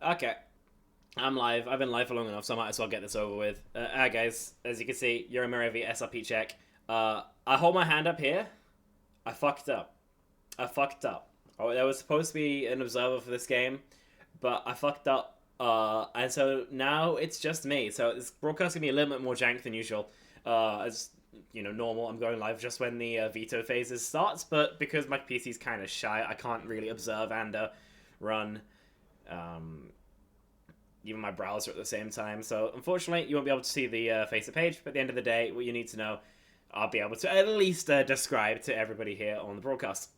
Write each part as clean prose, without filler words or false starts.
Okay, I'm live. I've been live for long enough, so I might as well get this over with. Alright, guys, as you can see, Yuurei v SRPeakCheck. I hold my hand up here. I fucked up. I fucked up. Oh, there was supposed to be an observer for this game, but I fucked up. And so now it's just me. So this broadcast gonna be a little bit more jank than usual. As you know, normal. I'm going live just when the veto phases starts, but because my PC's kind of shy, I can't really observe and run. Um, Even my browser at the same time. So unfortunately, you won't be able to see the FACEIT page. But at the end of the day, what you need to know, I'll be able to at least describe to everybody here on the broadcast.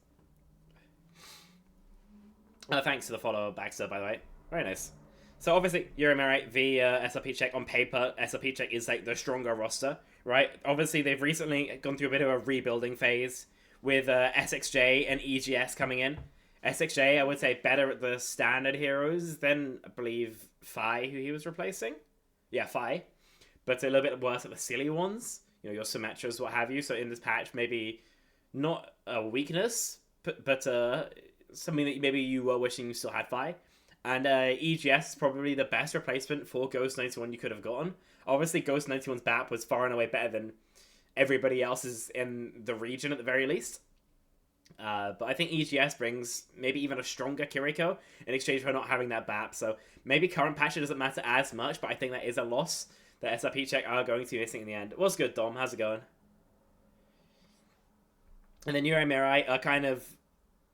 Thanks to the follow Baxter, by the way. Very nice. So obviously, Yuurei v SRPeakCheck on paper. SRPeakCheck is like the stronger roster, right? Obviously, they've recently gone through a bit of a rebuilding phase with SXJ and EGS coming in. SXJ, I would say, better at the standard heroes than, I believe, Fi, who he was replacing. Yeah, Fi. But a little bit worse at the silly ones. You know, your Symmetras, what have you. So in this patch, maybe not a weakness, but something that maybe you were wishing you still had Fi. And EGS is probably the best replacement for Ghost 91 you could have gotten. Obviously, Ghost 91's BAP was far and away better than everybody else's in the region at the very least. But I think EGS brings maybe even a stronger Kiriko in exchange for not having that BAP. So maybe current patch doesn't matter as much, but I think that is a loss that SRPeakCheck are going to be missing in the end. What's good, Dom? How's it going? And then Yuurei Mirai are kind of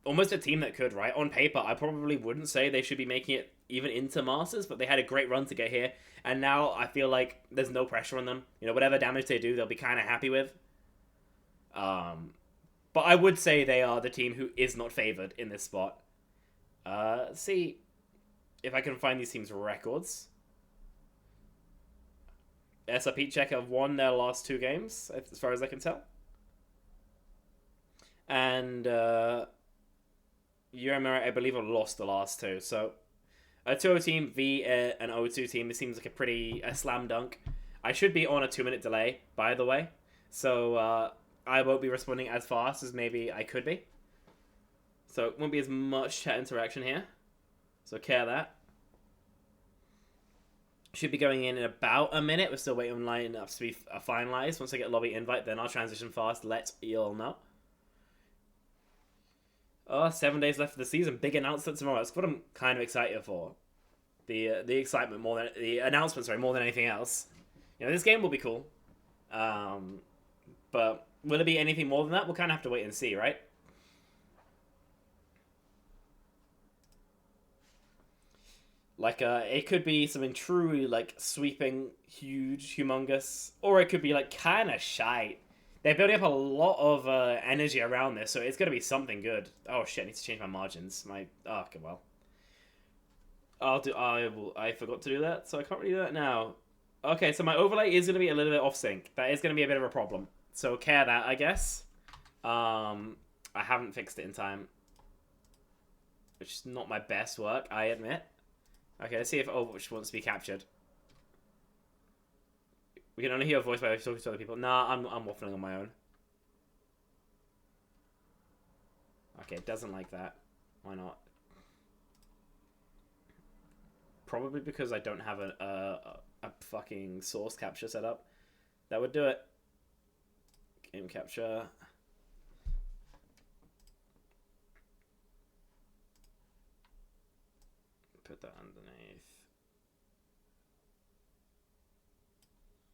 almost a team that could, right? On paper, I probably wouldn't say they should be making it even into Masters, but they had a great run to get here. And now I feel like there's no pressure on them. You know, whatever damage they do, they'll be kind of happy with. But I would say they are the team who is not favored in this spot. Let's see if I can find these teams' records. SRPeakCheck have won their last 2 games, as far as I can tell. And Yuurei, I believe, have lost the last 2. So a 2-0 team v an 0-2 team, it seems like a slam dunk. I should be on a 2-minute delay, by the way. So I won't be responding as fast as maybe I could be. So it won't be as much chat interaction here. So care that. Should be going in about a minute. We're still waiting on line up to be finalized. Once I get lobby invite, then I'll transition fast. Let you all know. Oh, 7 days left of the season. Big announcement tomorrow. That's what I'm kind of excited for. The excitement more than the announcement. Sorry, more than anything else. You know, this game will be cool. But will it be anything more than that? We'll kind of have to wait and see, right? Like, it could be something truly, like, sweeping, huge, humongous. Or it could be, like, kind of shite. They're building up a lot of energy around this, so it's going to be something good. Oh, shit, I need to change my margins. Oh, okay, well. I forgot to do that, so I can't really do that now. Okay, so my overlay is going to be a little bit off sync. That is going to be a bit of a problem. So care that, I guess. I haven't fixed it in time. Which is not my best work, I admit. Okay, let's see if Overwatch wants to be captured. We can only hear a voice by talking to other people. Nah, I'm waffling on my own. Okay, it doesn't like that. Why not? Probably because I don't have a fucking source capture set up. That would do it. Game capture. Put that underneath.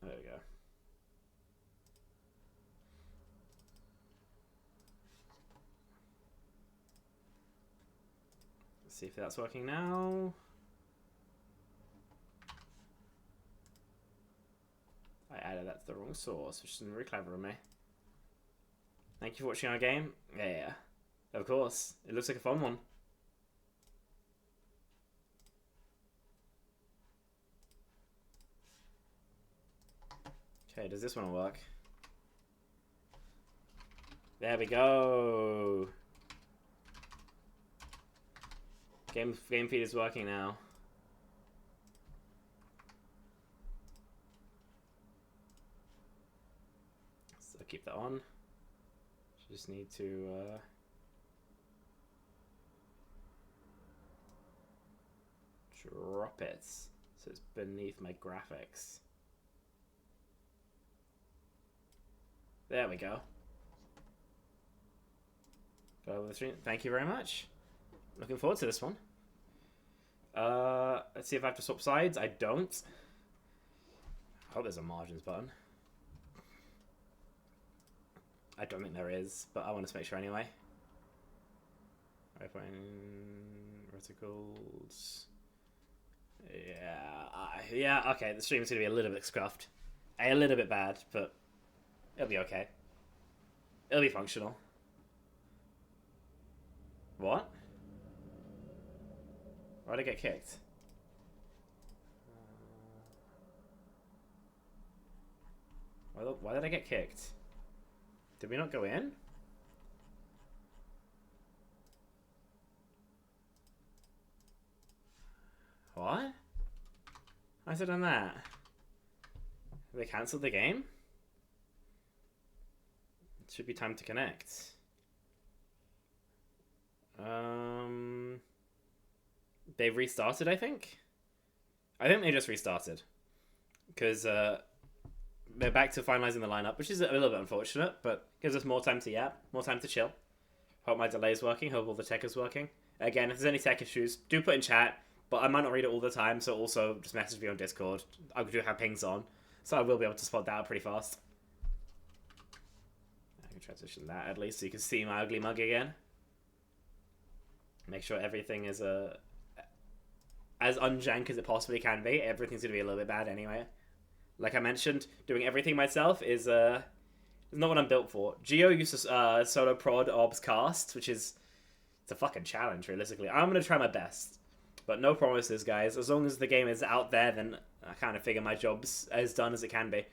There we go. Let's see if that's working now. I added that to the wrong source, which isn't very clever of me. Thank you for watching our game. Yeah, of course. It looks like a fun one. Okay, does this one work? There we go. Game feed is working now. So keep that on. Just need to drop it so it's beneath my graphics. There we go. Go over the stream. Thank you very much. Looking forward to this one. Let's see if I have to swap sides. I don't. I hope there's a margins button. I don't think there is, but I want to make sure anyway. Open reticles. Yeah, okay, the stream's going to be a little bit scuffed. A little bit bad, but it'll be okay. It'll be functional. What? Why'd I get kicked? Why did I get kicked? Did we not go in? What? How's it done that? They cancelled the game? It should be time to connect. They restarted, I think? I think they just restarted. Because they're back to finalising the lineup, which is a little bit unfortunate, but gives us more time to yap, more time to chill. Hope my delay is working, hope all the tech is working. Again, if there's any tech issues, do put in chat, but I might not read it all the time, so also just message me on Discord. I do have pings on, so I will be able to spot that out pretty fast. I can transition that at least so you can see my ugly mug again. Make sure everything is as unjank as it possibly can be. Everything's going to be a little bit bad anyway. Like I mentioned, doing everything myself is not what I'm built for. Geo used to solo prod obs cast, which is it's a fucking challenge, realistically. I'm going to try my best. But no promises, guys. As long as the game is out there, then I kind of figure my job's as done as it can be.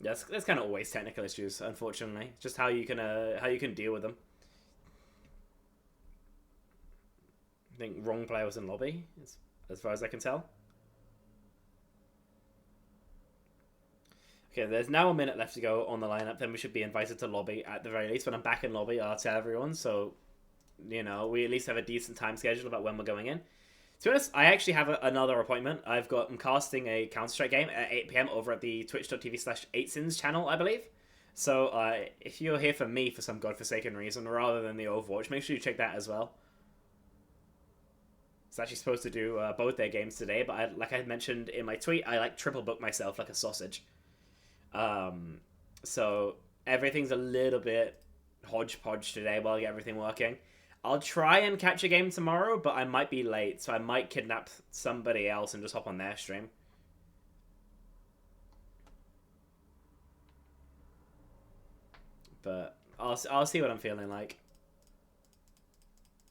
Yes, there's kind of always technical issues, unfortunately. Just how you can deal with them. I think wrong player was in lobby, as far as I can tell. Okay, there's now a minute left to go on the lineup. Then we should be invited to lobby at the very least. When I'm back in lobby, I'll tell everyone. So, you know, we at least have a decent time schedule about when we're going in. To be honest, I actually have another appointment. I'm casting a Counter-Strike game at 8 PM over at the twitch.tv/8sins channel, I believe. So, if you're here for me for some godforsaken reason, rather than the Overwatch, make sure you check that as well. It's actually supposed to do both their games today, but like I mentioned in my tweet, I like triple book myself like a sausage. So everything's a little bit hodgepodge today while I get everything working. I'll try and catch a game tomorrow, but I might be late, so I might kidnap somebody else and just hop on their stream. But I'll see what I'm feeling like.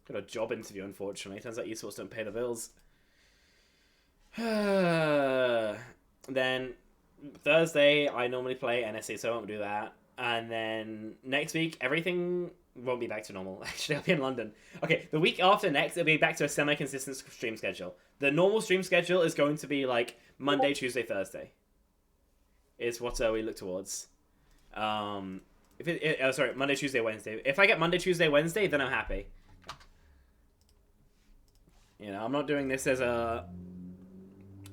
Got a job interview, unfortunately. Turns out esports don't pay the bills. Then Thursday, I normally play NSC, so I won't do that. And then next week, everything won't be back to normal. Actually, I'll be in London. Okay, the week after next, it'll be back to a semi-consistent stream schedule. The normal stream schedule is going to be like Monday, Tuesday, Thursday. Is what we look towards. Sorry, Monday, Tuesday, Wednesday. If I get Monday, Tuesday, Wednesday, then I'm happy. You know, I'm not doing this as an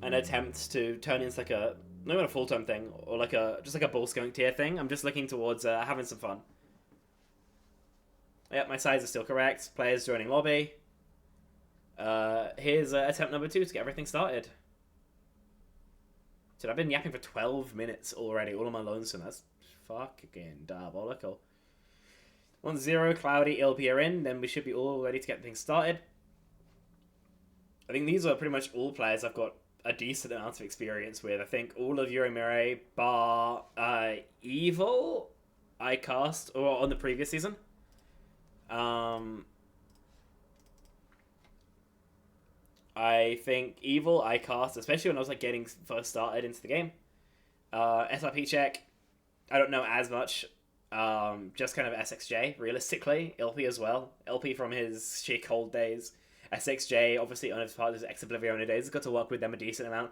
attempt to turn into like not even a full-time thing, or like just like a bull skunk tier thing. I'm just looking towards having some fun. Yep, my sides are still correct. Players joining lobby. Here's attempt number 2 to get everything started. Dude, I've been yapping for 12 minutes already, all on my lonesome. That's fucking diabolical. 1-0, Cloudy, LP are in, then we should be all ready to get things started. I think these are pretty much all players I've got a decent amount of experience with. I think all of Yuurei, Mirai, bar Evil, I cast or on the previous season. I think Evil I cast, especially when I was like getting first started into the game. SRPeakCheck, I don't know as much. Just kind of SXJ, realistically. LP as well. LP from his sheer cold days. SXJ, obviously on his part of his Ex-Oblivion days, got to work with them a decent amount.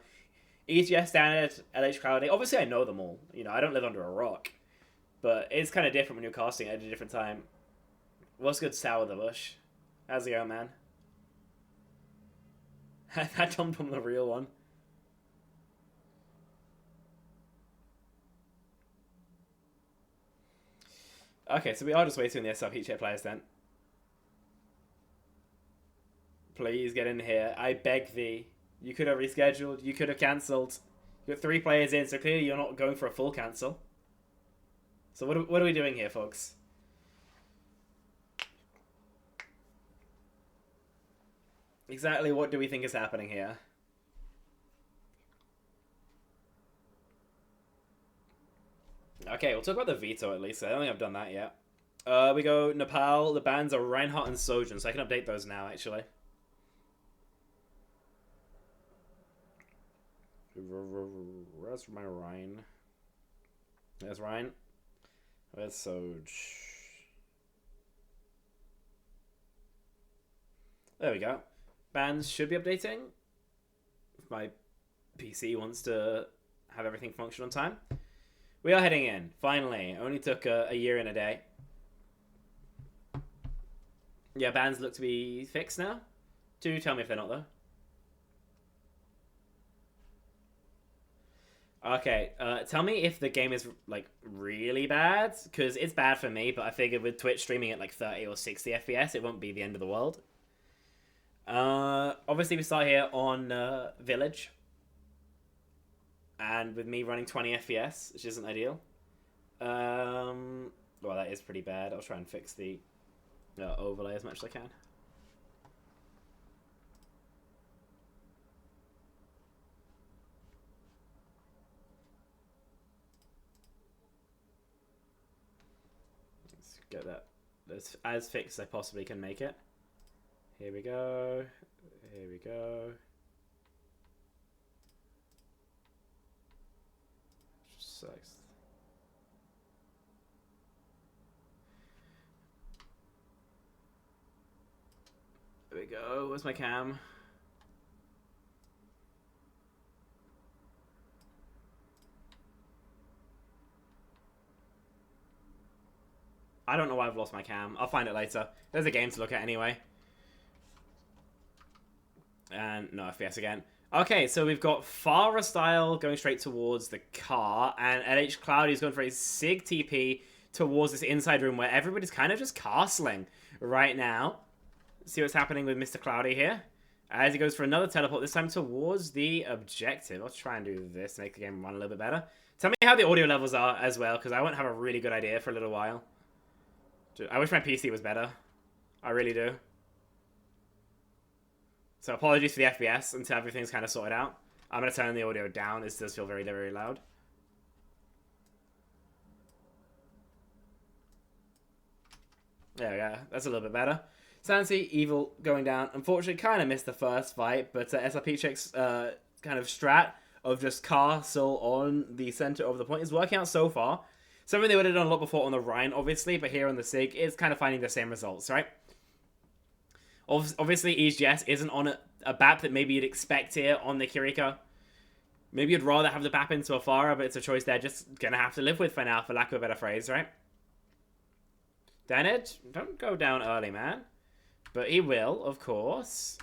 ETS Standard, LH Cloudy, obviously I know them all. You know, I don't live under a rock. But it's kind of different when you're casting at a different time. What's good, Sour the Bush? How's it going, man? That jumped on the real one. Okay, so we are just waiting on the SRPeakCheck players then. Please get in here. I beg thee. You could have rescheduled. You could have cancelled. You got 3 players in, so clearly you're not going for a full cancel. So what are we doing here, folks? Exactly what do we think is happening here? Okay, we'll talk about the veto at least. I don't think I've done that yet. We go Nepal. The bans are Reinhardt and Sojourn, so I can update those now, actually. Where's my Ryan? There's Ryan. Where's Soj? There we go. Bans should be updating. If my PC wants to have everything function on time. We are heading in, finally. Only took a year and a day. Yeah, bans look to be fixed now. Do tell me if they're not, though. Okay, tell me if the game is, like, really bad. Because it's bad for me, but I figured with Twitch streaming at, like, 30 or 60 FPS, it won't be the end of the world. Obviously, we start here on Village. And with me running 20 FPS, which isn't ideal. Well, that is pretty bad. I'll try and fix the overlay as much as I can. Let's get that as fixed as I possibly can make it. Here we go. Here we go. Sucks. There we go. Where's my cam? I don't know why I've lost my cam. I'll find it later. There's a game to look at anyway. And no FPS again. Okay, so we've got Farah Style going straight towards the car, and LH Cloudy is going for a SIG TP towards this inside room where everybody's kind of just castling right now. See what's happening with Mr. Cloudy here. As he goes for another teleport, this time towards the objective. I'll try and do this to make the game run a little bit better. Tell me how the audio levels are as well, because I won't have a really good idea for a little while. I wish my PC was better. I really do. So apologies for the FPS until everything's kind of sorted out. I'm going to turn the audio down. This does feel very, very loud. There we go. That's a little bit better. Sansi, Evil going down. Unfortunately, kind of missed the first fight, but SRPeakCheck's kind of strat of just castle on the center of the point is working out so far. Something they would have done a lot before on the Rhine, obviously, but here on the SIG, it's kind of finding the same results, right? Obviously, EGS isn't on a BAP that maybe you'd expect here on the Kiriko. Maybe you'd rather have the BAP into a Farah, but it's a choice they're just going to have to live with for now, for lack of a better phrase, right? Danid, don't go down early, man. But he will, of course.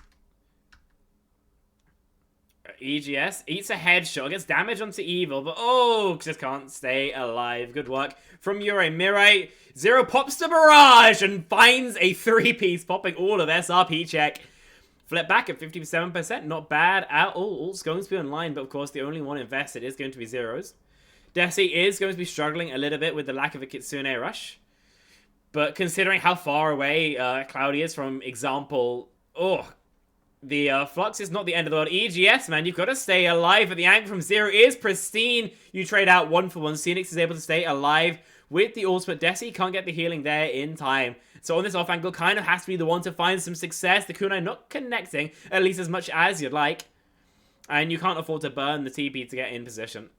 EGS eats a headshot, gets damage onto Evil, but oh, just can't stay alive. Good work from Yuurei. Mirai, Zero pops to Barrage and finds a 3-piece, popping all of SRPeakCheck. Flip back at 57%, not bad at all. It's going to be online, but of course the only one invested is going to be Zeros. Desi is going to be struggling a little bit with the lack of a Kitsune rush. But considering how far away Cloudy is from example, the Flux is not the end of the world. EGS, man, you've got to stay alive. But the angle from Zero is pristine. You trade out 1-for-1. Phoenix is able to stay alive with the ultimate. Desi can't get the healing there in time. So on this off angle, kind of has to be the one to find some success. The kunai not connecting, at least as much as you'd like. And you can't afford to burn the TP to get in position.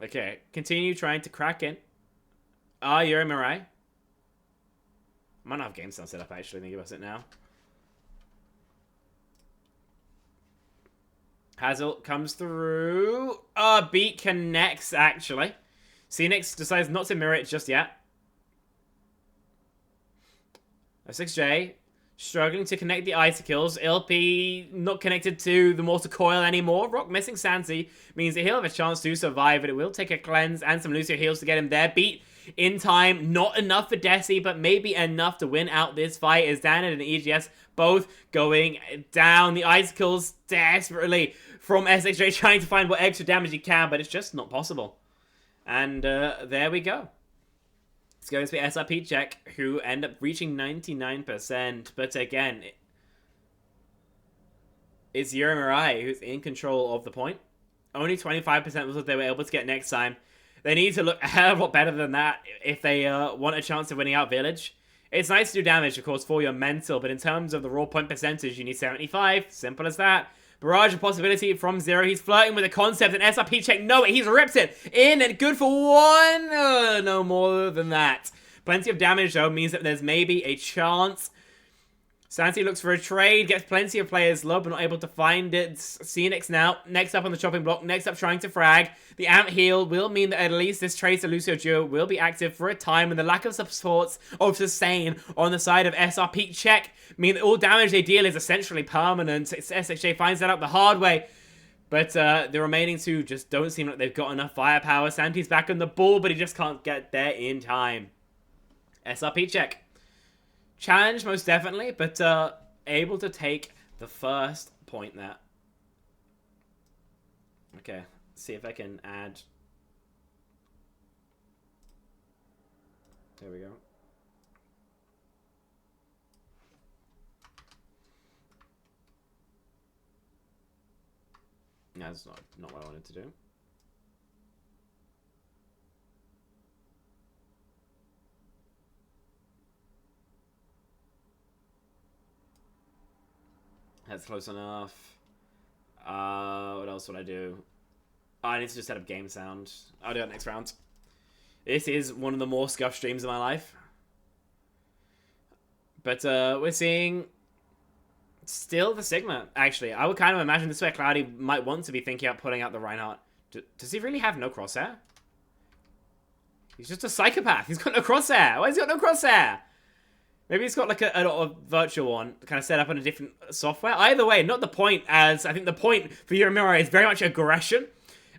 Okay, continue trying to crack in. You're in Mirai. Might not have game sound set up, actually, think about it now. Hazel comes through. Beat connects, actually. Phoenix decides not to mirror it just yet. 6J struggling to connect the Icicles. LP not connected to the Mortar Coil anymore. Rock missing Santi means that he'll have a chance to survive, but it will take a cleanse and some Lucio heals to get him there. Beat in time. Not enough for Desi, but maybe enough to win out this fight as Danid and EGS both going down. The Icicles desperately from SXJ trying to find what extra damage he can, but it's just not possible. And there we go. It's going to be SRPeakCheck, who end up reaching 99%. But again, it's Yuurei Mirai who's in control of the point. Only 25% was what they were able to get next time. They need to look a hell of a lot better than that if they want a chance of winning out Village. It's nice to do damage, of course, for your mental, but in terms of the raw point percentage, you need 75. Simple as that. Barrage of possibility from Zero. He's flirting with the concept, and SRPeakCheck, no, he's ripped it in, and good for one. No more than that. Plenty of damage, though, means that there's maybe a chance. Santi looks for a trade, gets plenty of players low, but not able to find it. Phoenix now, next up on the chopping block, next up trying to frag. The amp heal will mean that at least this trade to Lucio duo will be active for a time, and the lack of supports of sustain on the side of SRPeakCheck mean that all damage they deal is essentially permanent. SXJ finds that out the hard way. But the remaining two just don't seem like they've got enough firepower. Santi's back on the ball, but he just can't get there in time. SRPeakCheck. Challenge, most definitely, but able to take the first point there. Okay, see if I can add. There we go. No, that's not what I wanted to do. That's close enough. What else would I do? Oh, I need to just set up game sound. I'll do it next round. This is one of the more scuffed streams of my life. But we're seeing still the Sigma, actually. I would kind of imagine this is where Cloudy might want to be thinking about pulling out the Reinhardt. Does he really have no crosshair? He's just a psychopath. He's got no crosshair. Why has he got no crosshair? Maybe he's got like a virtual one kind of set up on a different software. Either way, not the point, as I think the point for Yuurei Mirai is very much aggression.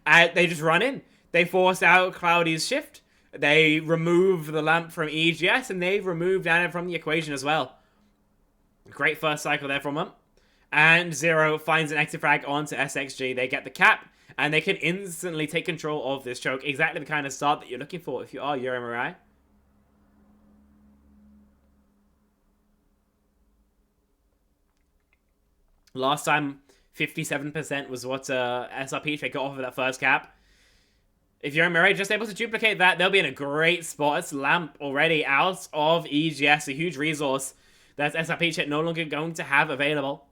They just run in. They force out Cloudy's shift. They remove the lamp from EGS, and they've removed Danid from the equation as well. Great first cycle there from them. And Zero finds an active frag onto SXG. They get the cap, and they can instantly take control of this choke. Exactly the kind of start that you're looking for if you are Yuurei Mirai. Last time, 57% was what SRPeakCheck got off of that first cap. If Yuurei Mirai just able to duplicate that, they'll be in a great spot. It's Lamp already out of EGS, a huge resource that SRPeakCheck no longer going to have available.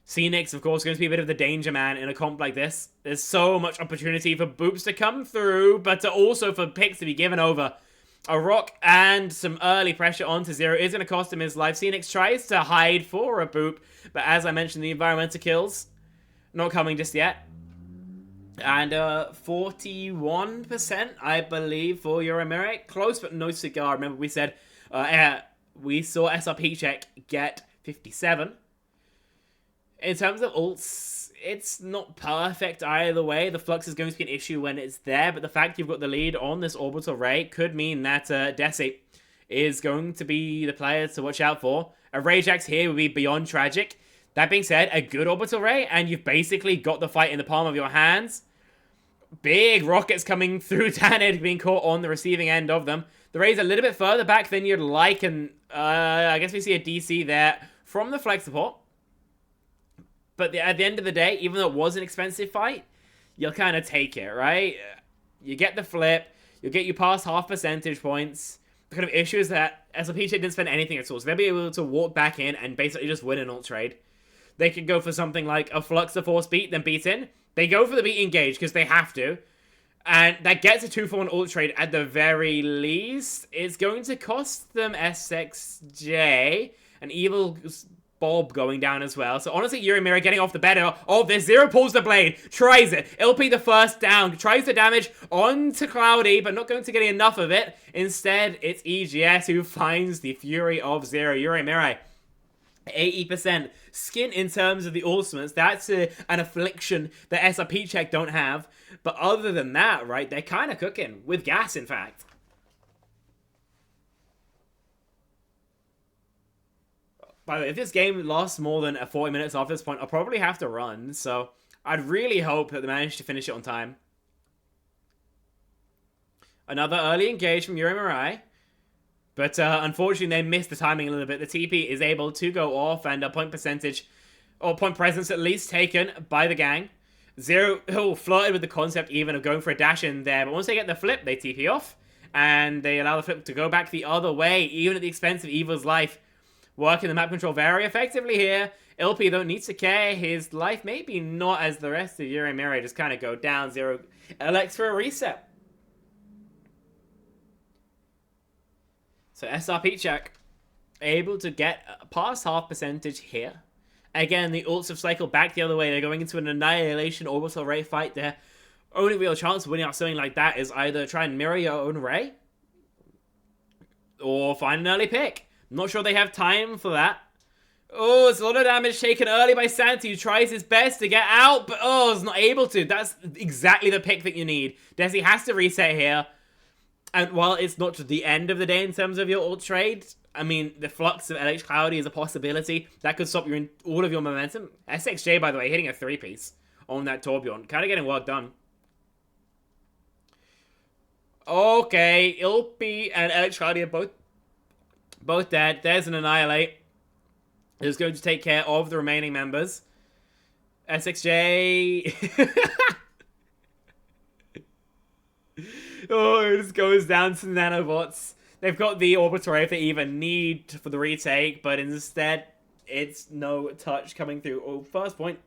Phoenix, of course, going to be a bit of the danger man in a comp like this. There's so much opportunity for boops to come through, but also for picks to be given over. A rock and some early pressure onto Zero is going to cost him his life. Phoenix tries to hide for a boop, but as I mentioned, the environmental kills not coming just yet. And 41%, I believe, for Yuurei Mirai. Close, but no cigar. Remember, we said we saw SRPeakCheck get 57. In terms of ults, it's not perfect either way. The flux is going to be an issue when it's there, but the fact you've got the lead on this orbital ray could mean that Desi is going to be the player to watch out for. A Rageax here would be beyond tragic. That being said, a good orbital ray, and you've basically got the fight in the palm of your hands. Big rockets coming through Danid, being caught on the receiving end of them. The ray's a little bit further back than you'd like, and I guess we see a DC there from the flex support. But at the end of the day, even though it was an expensive fight, you'll kind of take it, right? You get the flip, you'll get you past half percentage points. The kind of issue is that SRPeakCheck didn't spend anything at all, so they'll be able to walk back in and basically just win an ult trade. They could go for something like a Flux to force beat, then beat in. They go for the beat engage because they have to. And that gets a 2-for-1 ult trade at the very least. It's going to cost them SXJ. An evil Bob going down as well. So honestly, Yuurei Mirai getting off the better. Oh, there's Zero, pulls the blade, tries it. LP the first down, tries the damage onto Cloudy, but not going to get enough of it. Instead, it's EGS who finds the fury of Zero. Yuurei Mirai, 80% skin in terms of the ultimates. That's an affliction that SRPeakCheck don't have. But other than that, right, they're kind of cooking. With gas, in fact. By the way, if this game lasts more than 40 minutes after this point, I'll probably have to run. So I'd really hope that they manage to finish it on time. Another early engage from Yuurei Mirai. But unfortunately, they missed the timing a little bit. The TP is able to go off, and a point percentage, or point presence at least, taken by the gang. Zero flirted with the concept even of going for a dash in there. But once they get the flip, they TP off. And they allow the flip to go back the other way, even at the expense of Evil's life. Working the map control very effectively here. LP, though, needs to care. His life maybe not as the rest of Yuurei Mirai just kind of go down. Zero elects for a reset. So SRPeakCheck able to get past half percentage here. Again, the ults have cycled back the other way. They're going into an annihilation orbital ray fight. Their only real chance of winning out something like that is either try and mirror your own ray or find an early pick. I'm not sure they have time for that. Oh, it's a lot of damage taken early by Santi, who tries his best to get out, but oh, is not able to. That's exactly the pick that you need. Desi has to reset here. And while it's not the end of the day in terms of your ult trade, I mean, the flux of LH Cloudy is a possibility. That could stop all of your momentum. SXJ, by the way, hitting a 3-piece on that Torbjorn. Kind of getting work done. Okay, Ilpi and LH Cloudy are both dead. There's an Annihilate. Who's going to take care of the remaining members. SXJ. Oh, it just goes down to the nanobots. They've got the orbital ray if they even need for the retake, but instead, it's no touch coming through. Oh, first point.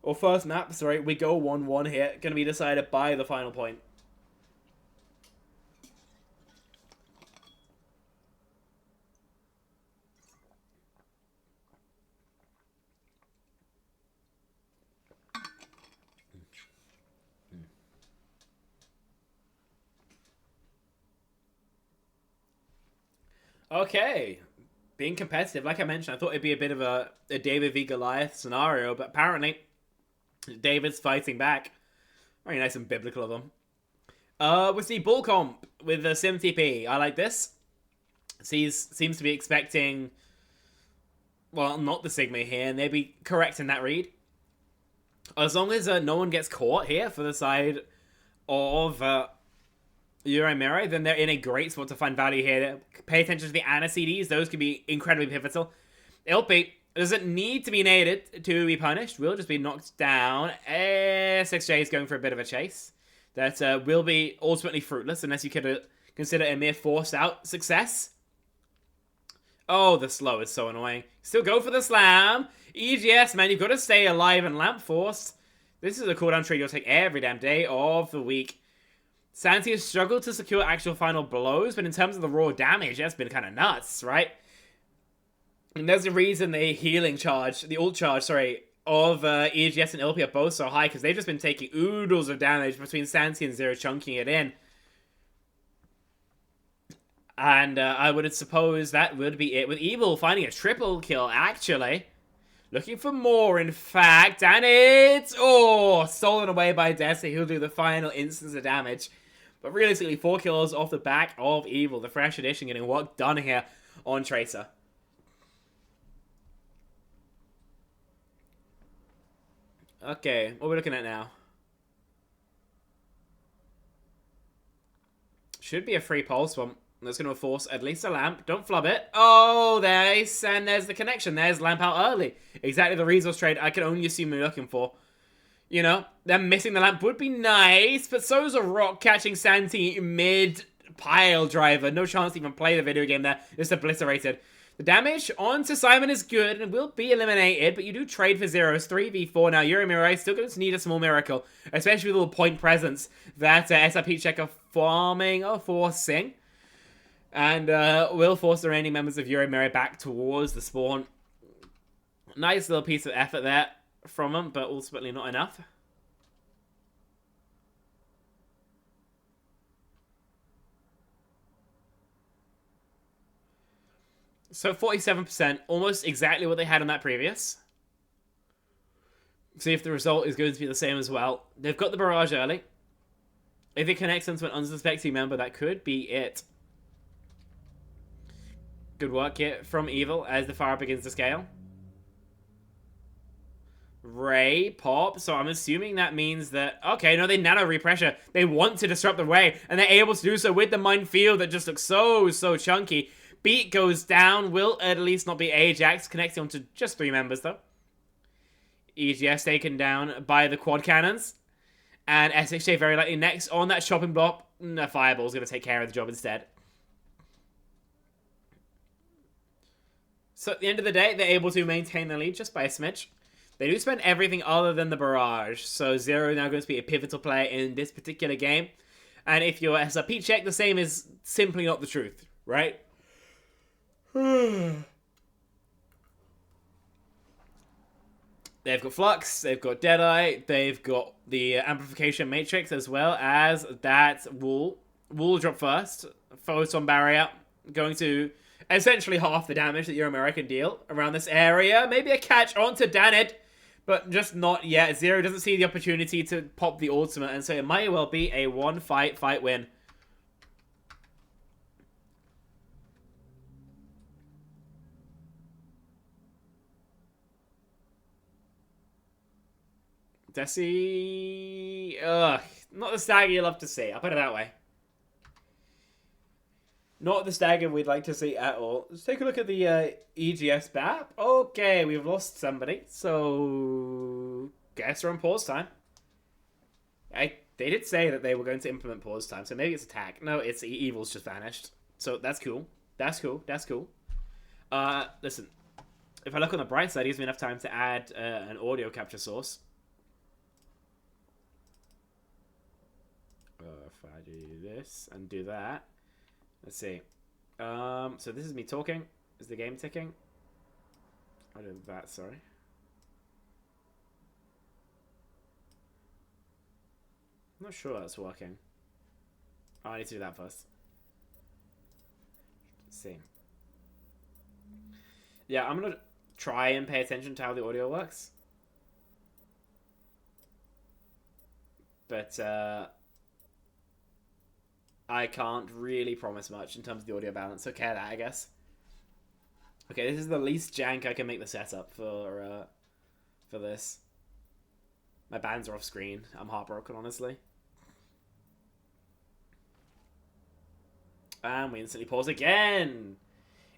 Or first map, sorry. We go 1-1 here. Going to be decided by the final point. Okay, being competitive. Like I mentioned, I thought it'd be a bit of a David v Goliath scenario, but apparently David's fighting back. Very nice and biblical of them. With the bull comp with the Sim TP, I like this. Seems to be expecting, well, not the Sigma here, and they'd be correct in that read. As long as no one gets caught here for the side of Yuurei Mirai, then they're in a great spot to find value here. Pay attention to the Ana CDs. Those could be incredibly pivotal. LP doesn't need to be naded to be punished. Will just be knocked down. SXJ is going for a bit of a chase. That will be ultimately fruitless unless you could consider a mere forced out success. Oh, the slow is so annoying. Still go for the slam. EGS, man, you've got to stay alive and lamp force. This is a cooldown trade you'll take every damn day of the week. Santi has struggled to secure actual final blows, but in terms of the raw damage, that's been kind of nuts, right? And there's a reason the healing charge, the ult charge, sorry, of EGS and LP are both so high, because they've just been taking oodles of damage between Santi and Zero chunking it in. And I would suppose that would be it, with Evil finding a triple kill, actually. Looking for more, in fact, and it's, oh, stolen away by Desi, who'll do the final instance of damage. But realistically, 4 kills off the back of Evil, the fresh edition, getting work done here on Tracer. Okay, what are we looking at now? Should be a free pulse one. That's going to force at least a lamp. Don't flub it. Oh, and there's the connection. There's lamp out early. Exactly the resource trade I can only assume you're looking for. You know, them missing the lamp would be nice, but so's a rock catching Santi mid-pile driver. No chance to even play the video game there. Just obliterated. The damage onto Simon is good and will be eliminated, but you do trade for zeros. 3v4 now. Yuurei Mirai still going to need a small miracle, especially with all the point presence that SRPeakCheck are farming or forcing. And will force the remaining members of Yuurei Mirai back towards the spawn. Nice little piece of effort there from them, but ultimately not enough. So 47%, almost exactly what they had on that previous. See if the result is going to be the same as well. They've got the barrage early. If it connects into an unsuspecting member, that could be it. Good work here from Evil as the fire begins to scale. Ray, pop. So I'm assuming that means that... Okay, no, they nano repressure. They want to disrupt the Ray, and they're able to do so with the minefield that just looks so chunky. Beat goes down. Will at least not be Ajax, connecting onto just 3 members, though. EGS taken down by the quad cannons. And SXJ very likely next on that chopping block. No, Fireball's going to take care of the job instead. So at the end of the day, they're able to maintain the lead just by a smidge. They do spend everything other than the barrage. So Zero now going to be a pivotal player in this particular game. And if you're SRPeakCheck, the same is simply not the truth, right? They've got Flux, they've got Deadeye, they've got the Amplification Matrix as well as that Wall. Wall drop first, Photon Barrier, going to essentially half the damage that Yuurei can deal around this area. Maybe a catch onto Danid, but just not yet. Zero doesn't see the opportunity to pop the ultimate, and so it might well be a fight win. Desi... Ugh. Not the stagger you love to see. I'll put it that way. Not the stagger we'd like to see at all. Let's take a look at the EGS map. Okay, we've lost somebody. So... guess we're on pause time. They did say that they were going to implement pause time, so maybe it's attack. No, it's Evil's just vanished. So that's cool. That's cool. That's cool. Listen. If I look on the bright side, it gives me enough time to add an audio capture source. If I do this and do that, let's see. So this is me talking. Is the game ticking? I did that. Sorry. I'm not sure that's working. Oh, I need to do that first. Let's see. Yeah, I'm gonna try and pay attention to how the audio works. But I can't really promise much in terms of the audio balance. Okay, that I guess. Okay, this is the least jank I can make the setup for this. My bands are off screen. I'm heartbroken, honestly. And we instantly pause again.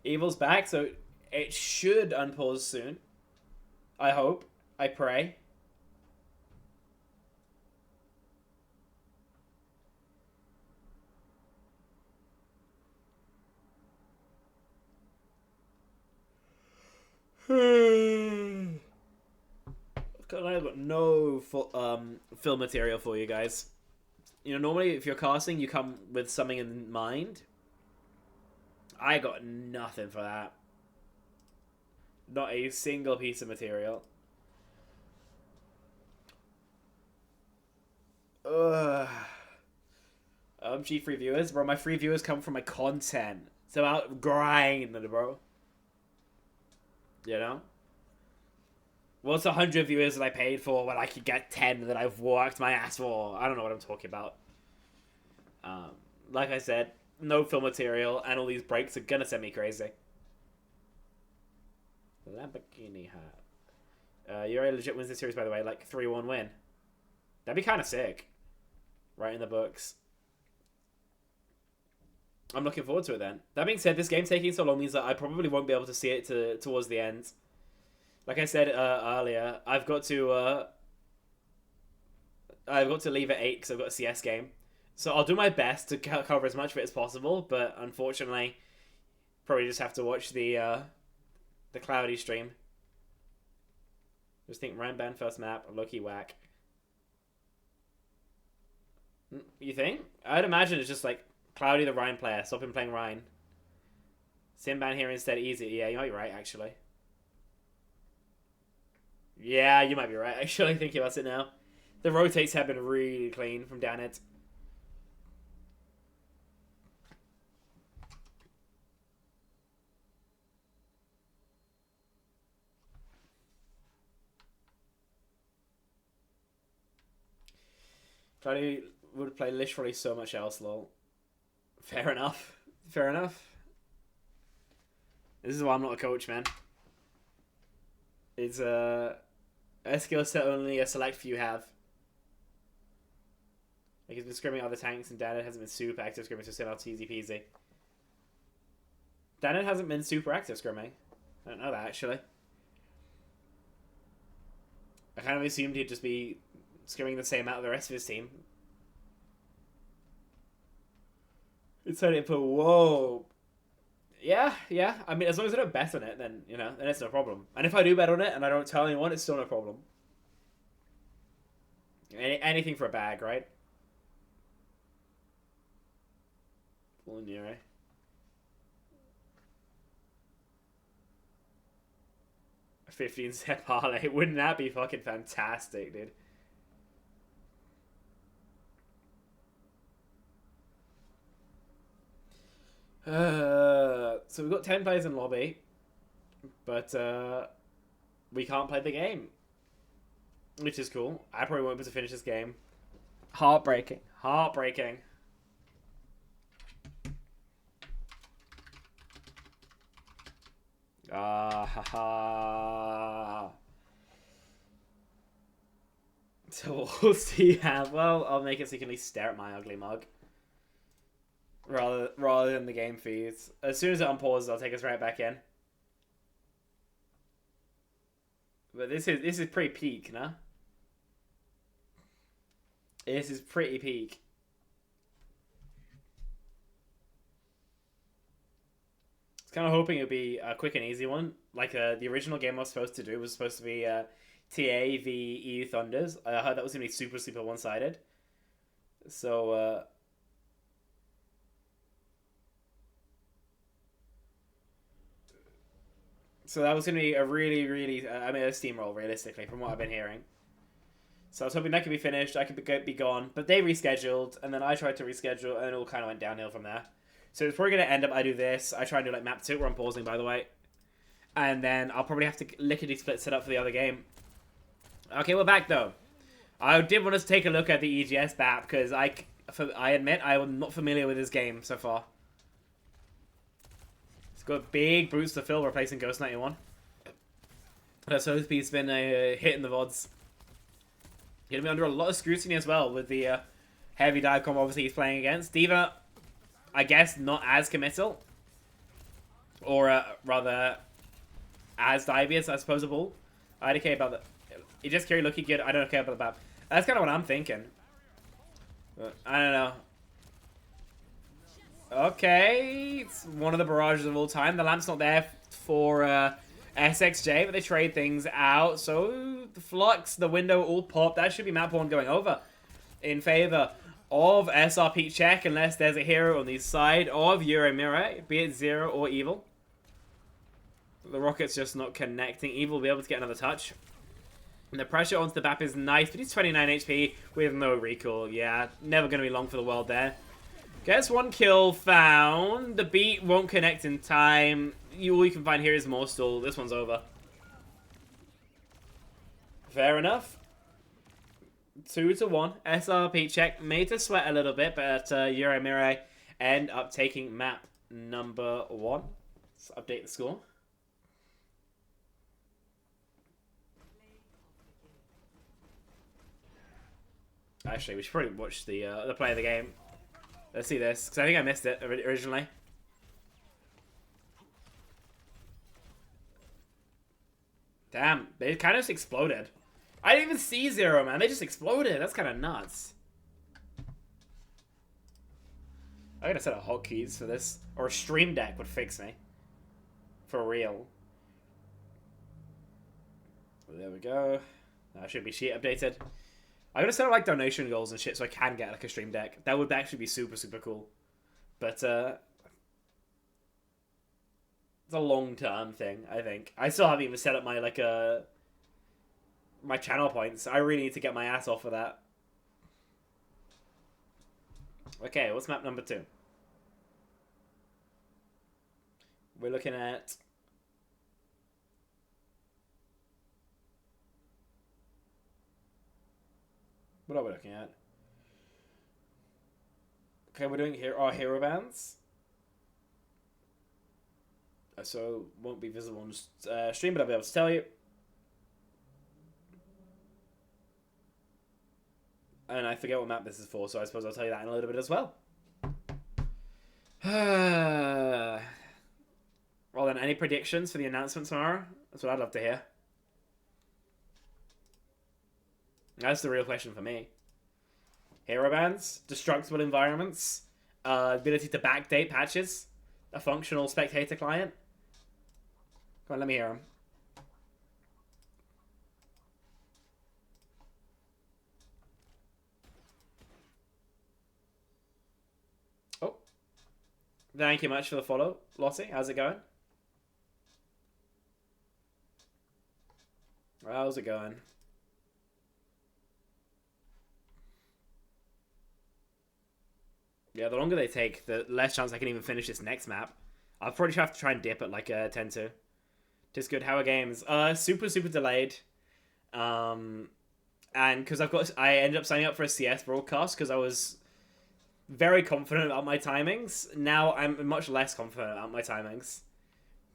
Evil's back, so it should unpause soon. I hope. I pray. I've got no film material for you guys. You know, normally if you're casting, you come with something in mind. I got nothing for that. Not a single piece of material. Ugh. OMG free viewers. Bro, my free viewers come from my content. It's about grind, bro. You know? What's 100 viewers that I paid for when I could get 10 that I've worked my ass for? I don't know what I'm talking about. Like I said, no film material, and all these breaks are gonna send me crazy. Lamborghini hat. Yuurei legit wins this series, by the way, like 3-1 win. That'd be kind of sick. Right in the books. I'm looking forward to it then. That being said, this game taking so long means that I probably won't be able to see it towards the end. Like I said earlier, I've got to leave at 8 because I've got a CS game. So I'll do my best to cover as much of it as possible, but unfortunately, probably just have to watch the Cloudy stream. Just think Ryan Band first map, low-key whack. You think? I'd imagine it's just like Cloudy the Ryan player. Stop him playing Ryan. Simban here instead, easy. Yeah, you might be right, actually. Yeah, you might be right. Actually, thinking about it now. The rotates have been really clean from down it. Johnny would play literally so much else, lol. Fair enough. Fair enough. This is why I'm not a coach, man. It's a skill set only a select few have. Like, he's been scrimming other tanks, and Danet hasn't been super active scrimming, so still out easy peasy. Danet hasn't been super active scrimming. I don't know that, actually. I kind of assumed he'd just be scrimming the same amount of the rest of his team. It's only put, whoa. Yeah. I mean, as long as I don't bet on it, then, you know, then it's no problem. And if I do bet on it and I don't tell anyone, it's still no problem. Anything for a bag, right? Full Yuurei. A 15-step parlay. Wouldn't that be fucking fantastic, dude? So we've got 10 players in lobby, but we can't play the game, which is cool. I probably won't be able to finish this game. Heartbreaking. Heartbreaking. Ha. So we'll see. Well, I'll make it so you can at least stare at my ugly mug. Rather than the game feeds. As soon as it unpauses, I'll take us right back in. But this is pretty peak, no? This is pretty peak. I was kind of hoping it would be a quick and easy one. Like the original game I was supposed to do was supposed to be TA v EU Thunders. I heard that was going to be super one-sided. So... So that was going to be a really, I mean, a steamroll, realistically, from what I've been hearing. So I was hoping that could be finished, I could be gone, but they rescheduled, and then I tried to reschedule, and it all kind of went downhill from there. So it's probably going to end up, I do this, I try and do like map 2, where I'm pausing, by the way. And then I'll probably have to lickety-split set up for the other game. Okay, we're back, though. I did want us to take a look at the EGS map, because I admit I'm not familiar with this game so far. Got big boots to fill, replacing Ghost 91. So he's been a hit in the VODs. He's been under a lot of scrutiny as well with the heavy dive combo obviously he's playing against. D.Va, I guess, not as committal. Or rather, as divey as I suppose a bull. I don't care about that. He just carry looking good. I don't care about the map. That's kind of what I'm thinking. But I don't know. Okay, it's one of the barrages of all time. The lamp's not there for SXJ, but they trade things out. So the flux, the window all popped. That should be map 1 going over in favor of SRPeakCheck, unless there's a hero on the side of Yuurei Mirai, be it Zero or Evil. The rocket's just not connecting. Evil will be able to get another touch. And the pressure onto the BAP is nice, but he's 29 HP with no recall. Yeah, never going to be long for the world there. Gets 1 kill found. The beat won't connect in time. All you can find here is more stall. This one's over. Fair enough. 2-1. SRPeakCheck made to sweat a little bit, but Yuurei Mirai end up taking map number 1. Let's update the score. Actually, we should probably watch the play of the game. Let's see this, because I think I missed it originally. Damn, they kind of just exploded. I didn't even see Zero, man. They just exploded. That's kind of nuts. I gotta set up hotkeys for this. Or a stream deck would fix me. For real. There we go. That should be sheet updated. I gotta set up like donation goals and shit so I can get like a stream deck. That would actually be super cool. But it's a long term thing, I think. I still haven't even set up my like my channel points. I really need to get my ass off of that. Okay, what's map number 2? We're looking at... What are we looking at? Okay, we're doing here our hero bands. So won't be visible on stream, but I'll be able to tell you. And I forget what map this is for, so I suppose I'll tell you that in a little bit as well. Well then, any predictions for the announcement tomorrow? That's what I'd love to hear. That's the real question for me. Hero bands, destructible environments, ability to backdate patches, a functional spectator client. Come on, let me hear them. Oh. Thank you much for the follow, Lottie. How's it going? How's it going? Yeah, the longer they take, the less chance I can even finish this next map. I'll probably have to try and dip at like 10-2. Just good. How are games? Super delayed. And because I ended up signing up for a CS broadcast because I was very confident about my timings. Now I'm much less confident about my timings.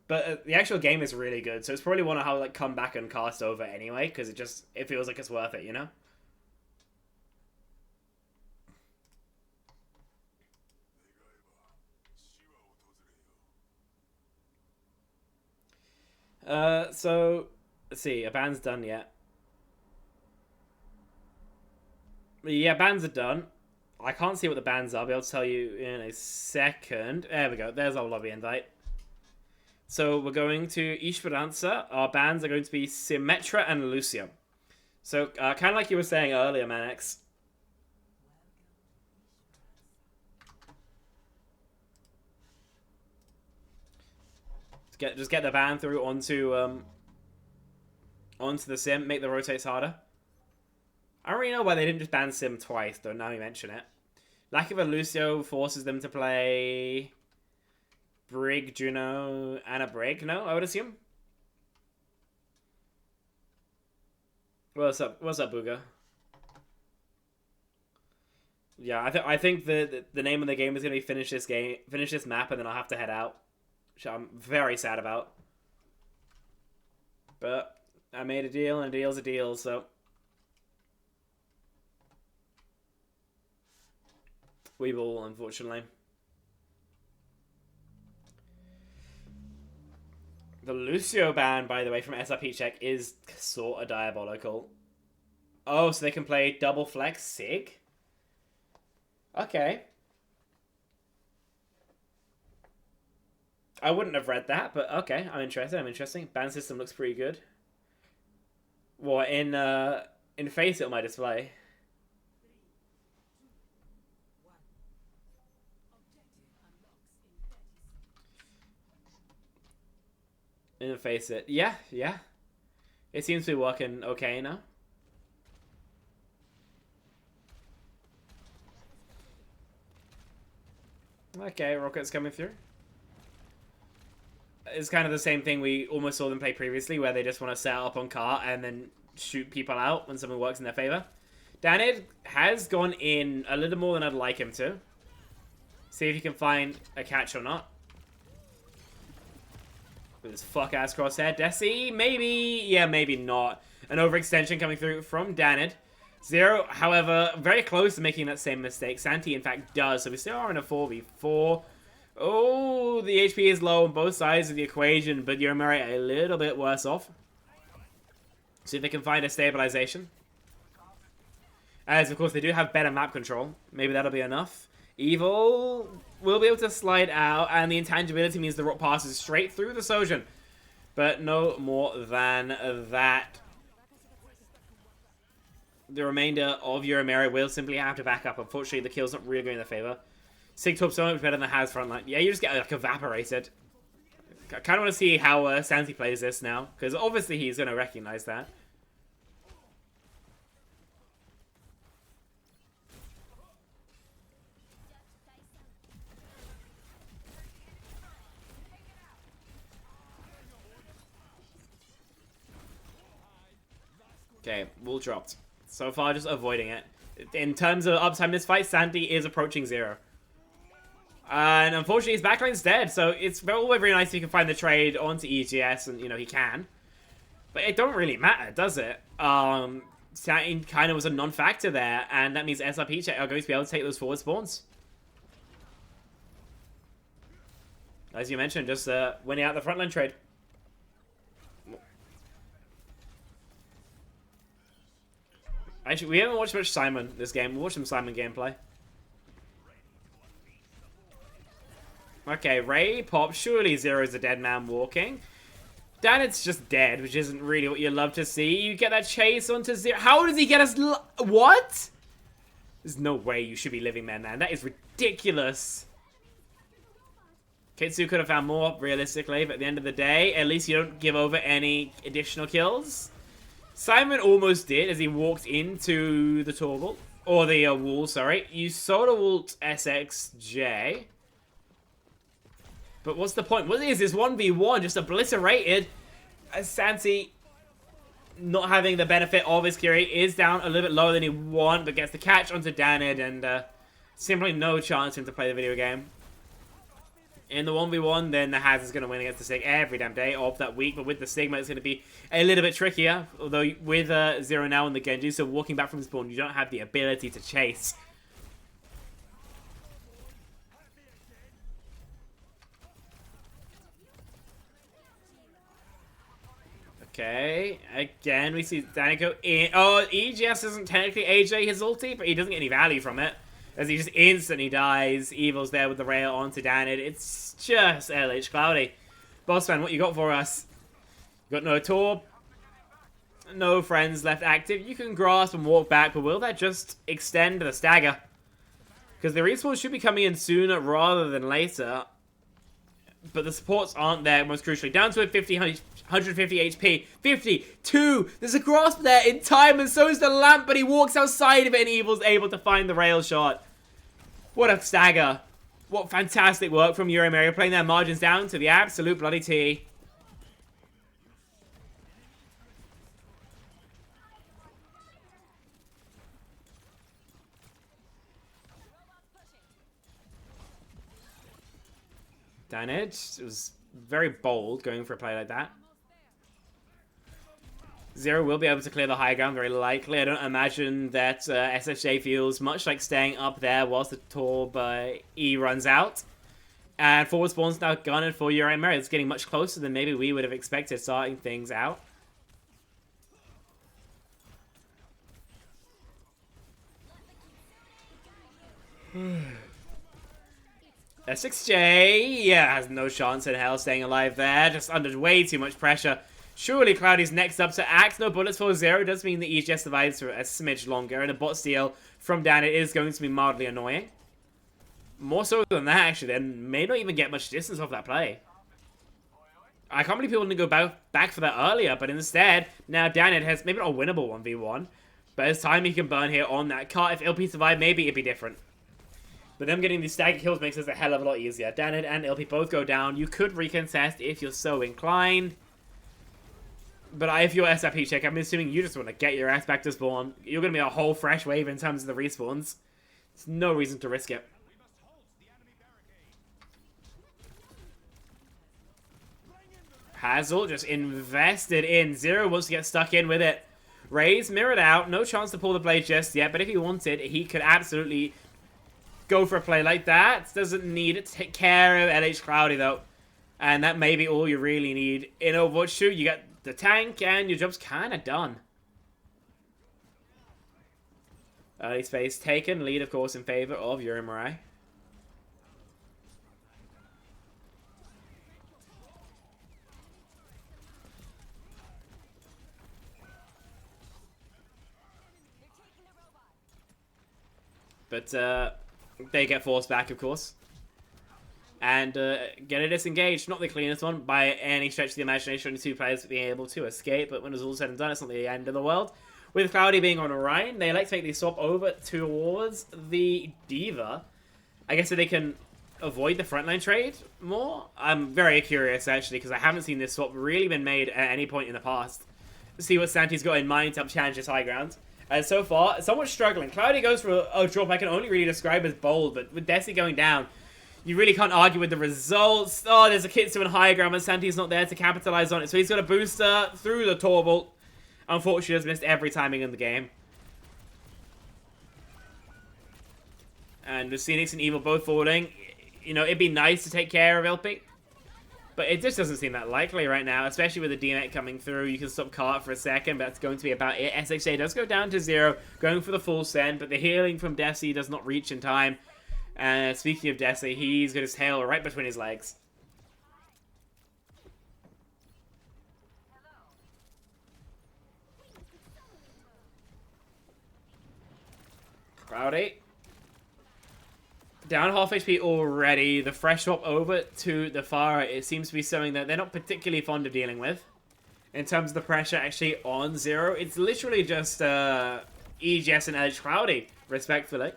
But the actual game is really good, so it's probably one I'll like come back and cast over anyway because it feels like it's worth it, you know. So, let's see, a band's done yet. Yeah, bands are done. I can't see what the bands are. I'll be able to tell you in a second. There we go. There's our lobby invite. So, we're going to Esperanza. Our bands are going to be Symmetra and Lucio. So, kind of like you were saying earlier, Manex. Just get the band through onto the sim, make the rotates harder. I don't really know why they didn't just ban sim twice, though, now you mention it. Lack of a Lucio forces them to play Brig, Juno, and a Brig, no, I would assume? What's up, Booga? Yeah, I think the name of the game is going to be finish this map, and then I'll have to head out. Which I'm very sad about. But I made a deal, and a deal's a deal, so... We will, unfortunately. The Lucio ban, by the way, from SRPeakCheck is sort of diabolical. Oh, so they can play double flex Sig? Okay. I wouldn't have read that, but okay, I'm interested. Ban system looks pretty good. What, in FACEIT on my display? In FACEIT. Yeah. It seems to be working okay now. Okay, rockets coming through. It's kind of the same thing we almost saw them play previously, where they just want to set up on cart and then shoot people out when something works in their favor. Danid has gone in a little more than I'd like him to. See if he can find a catch or not. With his fuck-ass crosshair. Desi, maybe. Yeah, maybe not. An overextension coming through from Danid. Zero, however, very close to making that same mistake. Santi, in fact, does. So we still are in a 4v4. Oh, the HP is low on both sides of the equation, but Yuurei a little bit worse off. See if they can find a stabilization. As, of course, they do have better map control. Maybe that'll be enough. Evil will be able to slide out, and the intangibility means the rock passes straight through the Sojourn. But no more than that. The remainder of Yuurei will simply have to back up. Unfortunately, the kill's not really going in their favor. Sigtorp's so much better than Has frontline. Yeah, you just get, like, evaporated. I kind of want to see how Santi plays this now, because obviously he's going to recognize that. Okay, Wool dropped. So far, just avoiding it. In terms of uptime this fight, Sandy is approaching 0. And unfortunately, his backline's dead, so it's very nice if he can find the trade onto EGS, and, you know, he can. But it don't really matter, does it? Sandy kind of was a non-factor there, and that means SRPeakCheck are going to be able to take those forward spawns. As you mentioned, just winning out the frontline trade. Actually, we haven't watched much Simon this game. We'll watch some Simon gameplay. Okay, Ray pops. Surely Zero's a dead man walking. Danet's just dead, which isn't really what you love to see. You get that chase onto Zero. How does he get us? What? There's no way you should be living there, man. That is ridiculous. Kitsu could have found more, realistically, but at the end of the day, at least you don't give over any additional kills. Simon almost did as he walked into the toggle. Or the wall, sorry. You sort of ult SXJ. But what's the point? What is this 1v1? Just obliterated. As Santi, not having the benefit of his Kyrie, is down a little bit lower than he want, but gets the catch onto Danid, and simply no chance for him to play the video game. In the 1v1, then the Haz is going to win against the Sig every damn day of that week, but with the Sigma, it's going to be a little bit trickier. Although with Zero now and the Genji, so walking back from spawn, you don't have the ability to chase. Okay, again, we see Danny go in. Oh, EGS isn't technically AJ his ulti, but he doesn't get any value from it, as he just instantly dies. Evil's there with the rail onto Danid. It's just LH Cloudy. Bossman, what you got for us? You got no Torb, no friends left active. You can grasp and walk back, but will that just extend the stagger? Because the respawns should be coming in sooner rather than later. But the supports aren't there, most crucially. Down to a 150 HP. 52! There's a grasp there in time, and so is the lamp, but he walks outside of it, and Evil's able to find the rail shot. What a stagger. What fantastic work from Yuurei, playing their margins down to the absolute bloody T. Danid, it was very bold going for a play like that. Zero will be able to clear the high ground very likely. I don't imagine that SSJ feels much like staying up there whilst the Torb E runs out. And forward spawn's now gunning for Yuurei. It's getting much closer than maybe we would have expected starting things out. S6J, yeah, has no chance in hell staying alive there. Just under way too much pressure. Surely Cloudy's next up to act. No bullets for Zero. Does mean the EGS survives for a smidge longer. And a bot steal from Dan is going to be mildly annoying. More so than that, actually. They may not even get much distance off that play. I can't believe people didn't go back for that earlier. But instead, now Dan has maybe not a winnable 1v1. But as time he can burn here on that cart. If LP survive, maybe it'd be different. But them getting these stagger kills makes this a hell of a lot easier. Danid and LP both go down. You could recontest if you're so inclined. But if you're SRPeakCheck, I'm assuming you just want to get your ass back to spawn. You're going to be a whole fresh wave in terms of the respawns. There's no reason to risk it. Hazel just invested in. Zero wants to get stuck in with it. Ray's mirrored out. No chance to pull the blade just yet. But if he wanted, he could absolutely go for a play like that. Doesn't need it to take care of LH Cloudy, though. And that may be all you really need. In Overwatch 2, you get the tank, and your job's kind of done. Early space taken. Lead, of course, in favor of Yuurei. But they get forced back, of course. And get a disengaged. Not the cleanest one by any stretch of the imagination. Only two players being able to escape. But when it's all said and done, it's not the end of the world. With Cloudy being on Orion, they like to make the swap over towards the Diva. I guess so they can avoid the frontline trade more. I'm very curious, actually, because I haven't seen this swap really been made at any point in the past. see what Santi's got in mind to challenge his high ground. And so far, somewhat struggling. Cloudy goes for a drop I can only really describe as bold, but with Desi going down, you really can't argue with the results. Oh, there's a Kitsu in high ground, but Santi's not there to capitalize on it. So he's got a booster through the Torbolt. Unfortunately, has missed every timing in the game. And with Phoenix and Evil both falling, you know, it'd be nice to take care of LP. But it just doesn't seem that likely right now, especially with the DMX coming through. You can stop Cart for a second, but that's going to be about it. SHA does go down to 0, going for the full send, but the healing from Desi does not reach in time. And speaking of Desi, he's got his tail right between his legs. Cloudy. Down half HP already. The fresh swap over to the Pharah, it seems to be something that they're not particularly fond of dealing with. In terms of the pressure actually on 0, it's literally just EGS and Edge Cloudy, respectively.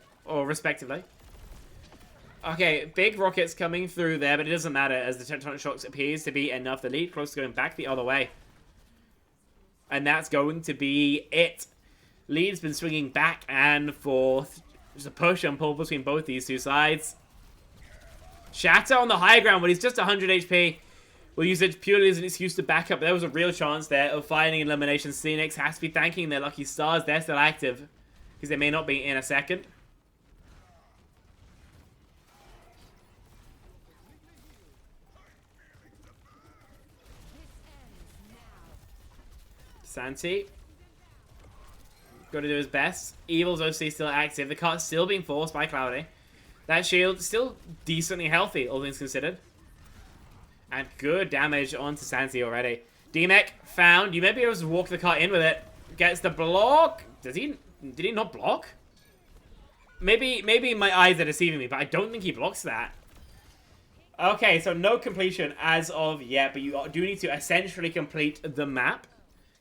Okay, big rockets coming through there, but it doesn't matter as the Tectonic Shocks appears to be enough. The lead close to going back the other way. And that's going to be it. Lead's been swinging back and forth. There's a push and pull between both these two sides. Shatter on the high ground, but he's just 100 HP. We'll use it purely as an excuse to back up. There was a real chance there of finding elimination. Phoenix has to be thanking their lucky stars. They're still active, because they may not be in a second. Santi. Got to do his best. Evil's OC still active. The cart's still being forced by Cloudy. That shield still decently healthy, all things considered. And good damage onto Santi already. DMEC found. You may be able to walk the cart in with it. Gets the block. Did he not block? Maybe my eyes are deceiving me, but I don't think he blocks that. Okay, so no completion as of yet, but you do need to essentially complete the map.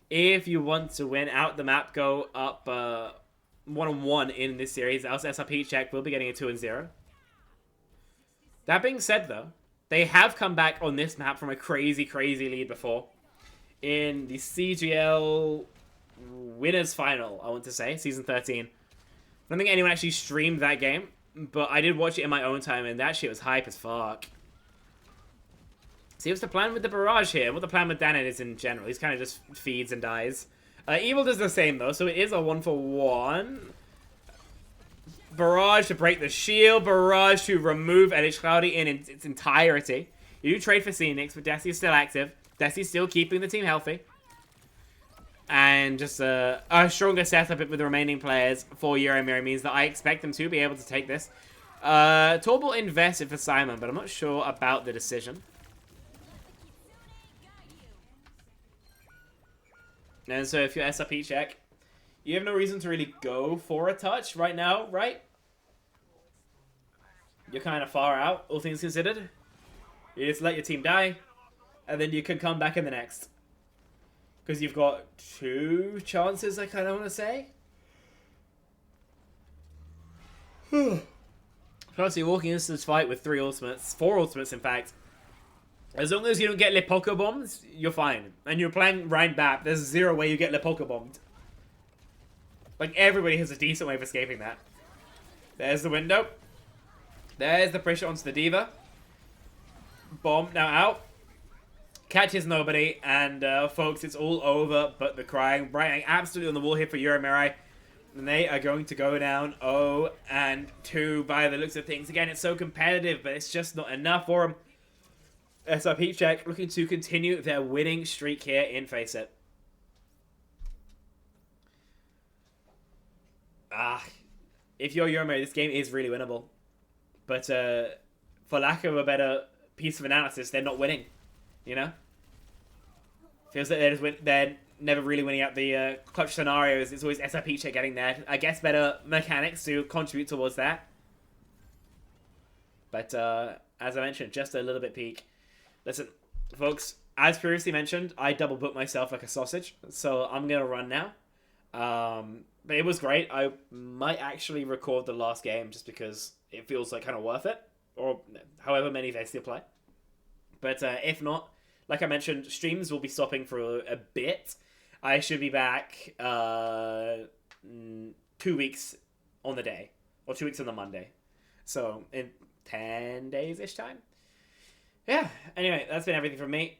If you want to win out the map, go up 1-on-1 in this series. Else SRPeakCheck will be getting a 2-0. That being said, though, they have come back on this map from a crazy, crazy lead before. In the CGL Winners Final, I want to say, Season 13. I don't think anyone actually streamed that game, but I did watch it in my own time, and that shit was hype as fuck. See, what's the plan with the barrage here? What the plan with Danet is in general. He's kind of just feeds and dies. Evil does the same, though, so it is a 1-for-1. Barrage to break the shield. Barrage to remove LH Cloudy in its entirety. You do trade for Phoenix, but Desi's still active. Desi's still keeping the team healthy. And just a stronger setup with the remaining players for Yuurei means that I expect them to be able to take this. Torbolt invested for Simon, but I'm not sure about the decision. And so if you're SRPeakCheck, you have no reason to really go for a touch right now, right? You're kind of far out, all things considered. You just let your team die, and then you can come back in the next. Because you've got 2 chances, I kind of want to say. Plus, you're walking into this fight with 3 ultimates. 4 ultimates, in fact. As long as you don't get Le Poker bombed, you're fine. And you're playing Rhine Bap, there's 0 way you get Le Poker bombed. Like, everybody has a decent way of escaping that. There's the window. There's the pressure onto the Diva. Bomb now out. Catches nobody, and folks, it's all over but the crying. Bright absolutely on the wall here for Yuurei. And they are going to go down 0-2 by the looks of things. Again, it's so competitive, but it's just not enough for them. SRPeakCheck looking to continue their winning streak here in FACEIT. If you're Yuurei, this game is really winnable. But for lack of a better piece of analysis, they're not winning. You know? Feels like they're never really winning out the clutch scenarios. It's always SRPeakCheck getting there. I guess better mechanics to contribute towards that. But as I mentioned, just a little bit peak. Listen, folks, as previously mentioned, I double booked myself like a sausage. So I'm going to run now. But it was great. I might actually record the last game just because it feels like kind of worth it. Or however many they still play. But if not, like I mentioned, streams will be stopping for a bit. I should be back 2 weeks on the day, or 2 weeks on the Monday. So in 10 days ish time. Yeah. Anyway, that's been everything from me.